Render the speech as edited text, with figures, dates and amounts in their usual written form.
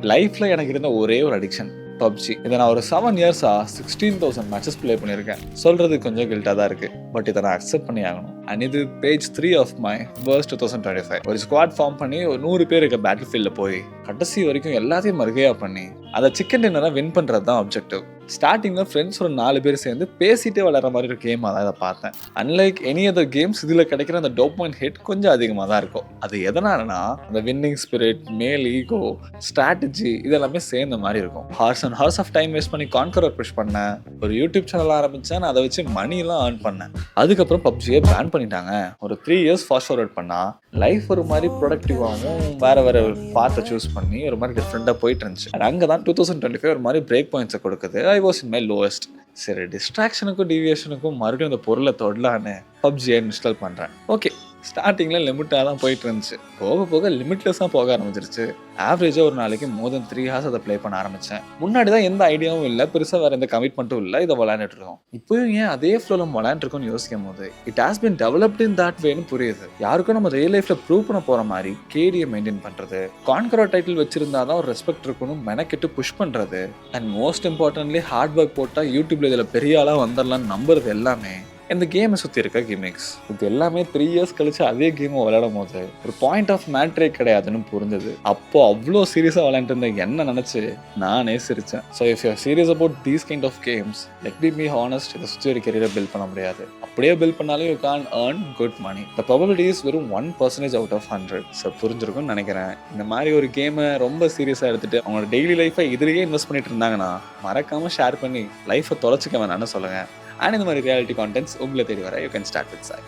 லைஃப்ல எனக்கு இருந்த ஒரே ஒரு அடிக்ஷன் பப்ஜி. இதை நான் ஒரு 7 இயர்ஸா 16,000 மேட்சஸ் ப்ளே பண்ணியிருக்கேன். சொல்றது கொஞ்சம் கில்ட்டா தான் இருக்கு, பட் இதை நான் அக்செப்ட் பண்ணி ஆகணும். அண்ட் இது பேஜ் 3 ஆஃப் மை வேர்ஸ்ட் 2025. ஒரு ஸ்குவாட் ஃபார்ம் பண்ணி ஒரு 100 பேர் இருக்க பேட்டில் ஃபீல்ட்ல போய் கடைசி வரைக்கும் எல்லாத்தையும் மறுகையா பண்ணி அதை சிக்கன் டின்னரை வின் பண்றது தான் ஆப்ஜெக்டிவ். ஸ்டார்டிங்ல ஃப்ரெண்ட்ஸ் ஒரு 4 பேர் சேர்ந்து பேசிட்டே விளையாடுற மாதிரி ஒரு கேம் தான் இதை பார்த்தேன். அன்லைக் எனி அதர் கேம்ஸ் இதுல கிடைக்கிற அந்த டோபமைன் ஹிட் கொஞ்சம் அதிகமாக தான் இருக்கும். அது எதனாலனா அந்த winning spirit, male ego, strategy இதெல்லாமே சேர்ந்த மாதிரி இருக்கும். Hours and hours of time waste பண்ணி கான்கரர் புஷ் பண்ணேன். ஒரு யூடியூப் சேனல் ஆரம்பிச்சேன், நான் அதை வச்சு மணி எல்லாம் ஏர்ன் பண்ணேன். அதுக்கப்புறம் பப்ஜியை பேன் பண்ணிட்டாங்க. ஒரு 3 இயர்ஸ் ஃபாஸ்ட் ஃபார்வர்ட் பண்ணா லைஃப் ஒரு மாதிரி ப்ரொடக்டிவாகவும் வேற வேற பார்த்தை சூஸ் பண்ணி ஒரு மாதிரி டிஃப்ரெண்டாக போயிட்டு இருந்துச்சு. அங்கதான் 2025 ஒரு மாதிரி பிரேக் பாயிண்ட்ஸை கொடுக்குது. I was in my lowest. சரி, டிஸ்ட்ராக்ஷனுக்கும் டீவியேஷனுக்கும் மறுபடியும் அந்த பொருளை தொடலான்னு பப்ஜியை இன்ஸ்டால் பண்ணுறேன். ஓகே, ஸ்டார்டிங்கில் லிமிட்டாக தான் போயிட்டு இருந்துச்சு. போக போக லிமிட்லெஸ்ஸாக போக ஆரம்பிச்சிருச்சு. ஆவரேஜாக ஒரு நாளைக்கு மோர் தென் 3 ஹார்ஸ் அதை ப்ளே பண்ண ஆரம்பித்தேன். முன்னாடி தான் எந்த ஐடியாவும் இல்லை, பெருசாக வேறு எந்த கமிட்மெண்ட்டும் இல்லை, இதை விளையாண்டுட்டு இருக்கோம். இப்போயும் ஏன் அதே ஃப்ளோவில் நம்ம விளையாண்டுருக்கோம்னு யோசிக்கும் போது it has been developed in that வேன்னு புரியுது. யாருக்கும் நம்ம ரியல் லைஃப்பில் ப்ரூவ் பண்ண போகிற மாதிரி கேடியை மெயின்டைன் பண்ணுறது, கான்கரர் டைட்டில் வச்சிருந்தா தான் ஒரு ரெஸ்பெக்ட் இருக்கணும் மெனக்கெட்டு புஷ் பண்ணுறது, and most importantly hard work போட்டால் யூடியூப்ல இதில் பெரிய ஆளாக வந்துடலாம்னு நம்புறது எல்லாமே இந்த கேமை சுற்றி இருக்க கிமிக்ஸ். இது எல்லாமே 3 இயர்ஸ் கழிச்சு அதே கேமை விளையாடும் போது ஒரு பாயிண்ட் ஆஃப் மேட்ரே கிடையாதுன்னு புரிஞ்சது. அப்போ அவ்வளோ சீரியஸாக விளையாண்டு இருந்த என்ன நினச்சி நானே சிரித்தேன். So if you serious about these kind of games, let be honest, இதை சுற்றி ஒரு கெரியரை பில்ட் பண்ண முடியாது. அப்படியே பில்ட் பண்ணாலும் you can earn good money. The probability is வெறும் 1% அவுட் ஆஃப் 100. ஸோ புரிஞ்சிருக்கும்னு நினைக்கிறேன். இந்த மாதிரி ஒரு கேமை ரொம்ப சீரியஸாக எடுத்துட்டு அவங்களோட டெய்லி லைஃபை இதுலேயே இன்வெஸ்ட் பண்ணிட்டு இருந்தாங்கன்னா மறக்காமல் ஷேர் பண்ணி லைஃபை தொலைச்சிக்க வேணான்னு சொல்லுங்கள். அண்ட் இந்த மாதிரி ரியாலிட்டி கான்டென்ட்ஸ் உங்களை தேடி வர you can start with Sai.